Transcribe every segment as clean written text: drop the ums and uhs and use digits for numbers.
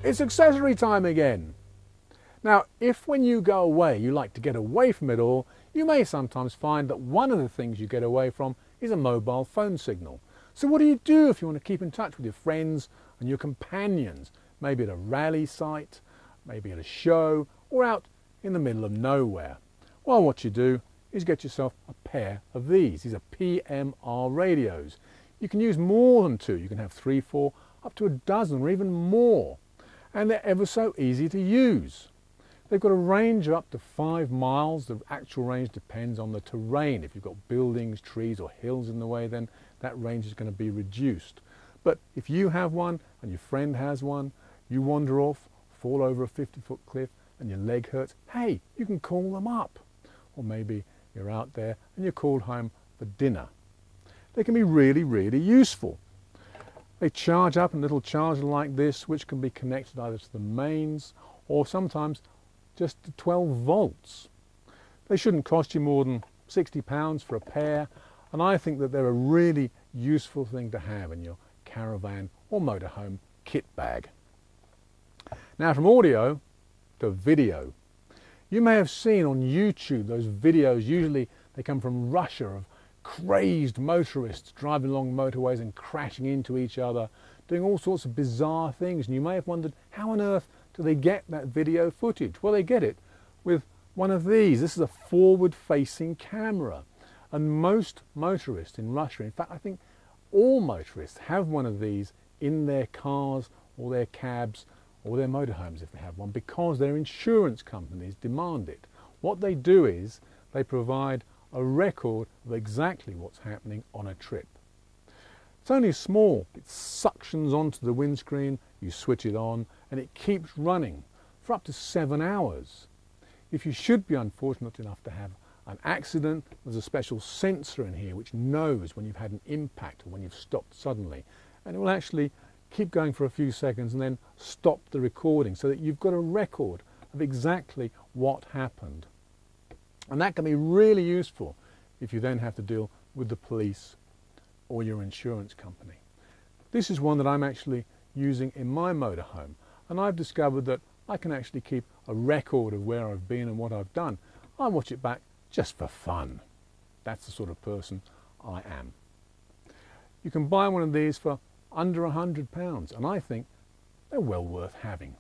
it's accessory time again. Now, if when you go away you like to get away from it all, you may sometimes find that one of the things you get away from is a mobile phone signal. So what do you do if you want to keep in touch with your friends and your companions, maybe at a rally site, maybe at a show, or out in the middle of nowhere? Well, what you do is get yourself a pair of these. These are PMR radios. You can use more than two. You can have 3, 4, up to a dozen or even more. And they're ever so easy to use. They've got a range of up to 5 miles. The actual range depends on the terrain. If you've got buildings, trees or hills in the way, then that range is going to be reduced. But if you have one and your friend has one, you wander off, fall over a 50-foot cliff and your leg hurts, hey, you can call them up. Or maybe you're out there and you're called home for dinner. They can be really, really useful. They charge up in a little charger like this, which can be connected either to the mains or sometimes just to 12 volts. They shouldn't cost you more than £60 for a pair, and I think that they're a really useful thing to have in your caravan or motorhome kit bag. Now from audio to video. You may have seen on YouTube those videos, usually they come from Russia, of crazed motorists driving along motorways and crashing into each other, doing all sorts of bizarre things, and you may have wondered, how on earth do they get that video footage? Well, they get it with one of these. This is a forward-facing camera, and most motorists in Russia, in fact I think all motorists, have one of these in their cars or their cabs or their motorhomes if they have one, because their insurance companies demand it. What they do is they provide a record of exactly what's happening on a trip. It's only small. It suctions onto the windscreen, you switch it on, and it keeps running for up to 7 hours. If you should be unfortunate enough to have an accident, there's a special sensor in here which knows when you've had an impact or when you've stopped suddenly, and it will actually keep going for a few seconds and then stop the recording so that you've got a record of exactly what happened. And that can be really useful if you then have to deal with the police or your insurance company. This is one that I'm actually using in my motorhome, and I've discovered that I can actually keep a record of where I've been and what I've done. I watch it back just for fun. That's the sort of person I am. You can buy one of these for under £100, and I think they're well worth having.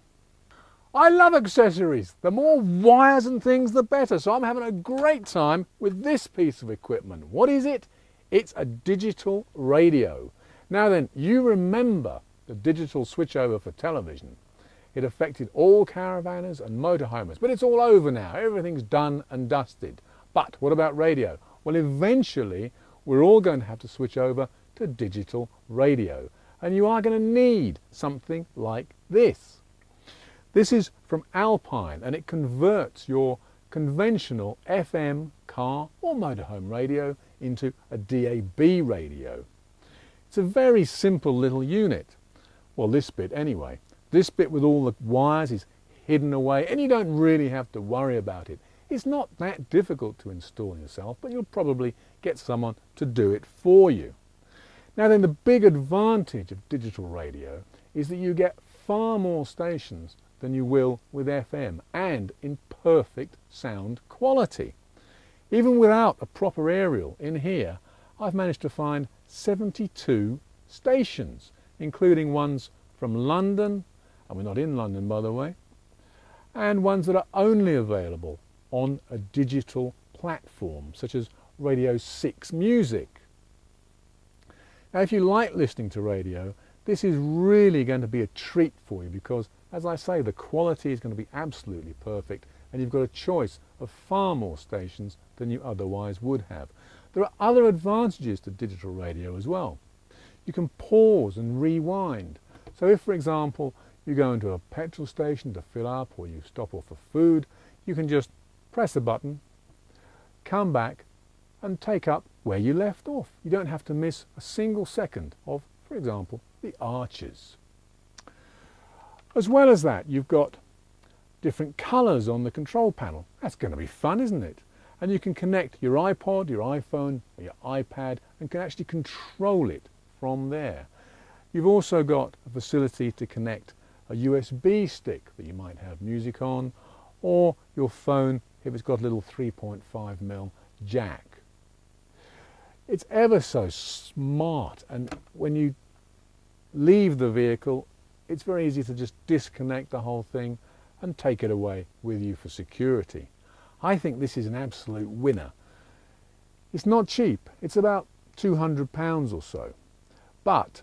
I love accessories. The more wires and things, the better. So I'm having a great time with this piece of equipment. What is it? It's a digital radio. Now then, you remember the digital switchover for television. It affected all caravanners and motorhomers, but it's all over now. Everything's done and dusted. But what about radio? Well, eventually we're all going to have to switch over to digital radio, and you are going to need something like this. This is from Alpine, and it converts your conventional FM, car or motorhome radio into a DAB radio. It's a very simple little unit. Well, this bit anyway. This bit with all the wires is hidden away, and you don't really have to worry about it. It's not that difficult to install yourself, but you'll probably get someone to do it for you. Now then, the big advantage of digital radio is that you get far more stations than you will with FM, and in perfect sound quality. Even without a proper aerial in here, I've managed to find 72 stations, including ones from London, and we're not in London by the way, and ones that are only available on a digital platform such as Radio 6 Music. Now if you like listening to radio, this is really going to be a treat for you because, as I say, the quality is going to be absolutely perfect, and you've got a choice of far more stations than you otherwise would have. There are other advantages to digital radio as well. You can pause and rewind. So if, for example, you go into a petrol station to fill up, or you stop off for food, you can just press a button, come back and take up where you left off. You don't have to miss a single second of, for example, the arches. As well as that, you've got different colours on the control panel. That's going to be fun, isn't it? And you can connect your iPod, your iPhone, or your iPad, and can actually control it from there. You've also got a facility to connect a USB stick that you might have music on, or your phone if it's got a little 3.5mm jack. It's ever so smart, and when you leave the vehicle, it's very easy to just disconnect the whole thing and take it away with you for security. I think this is an absolute winner. It's not cheap, it's about £200 or so, but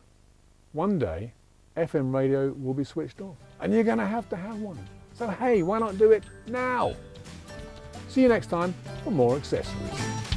one day FM radio will be switched off and you're going to have one. So hey, why not do it now? See you next time for more accessories.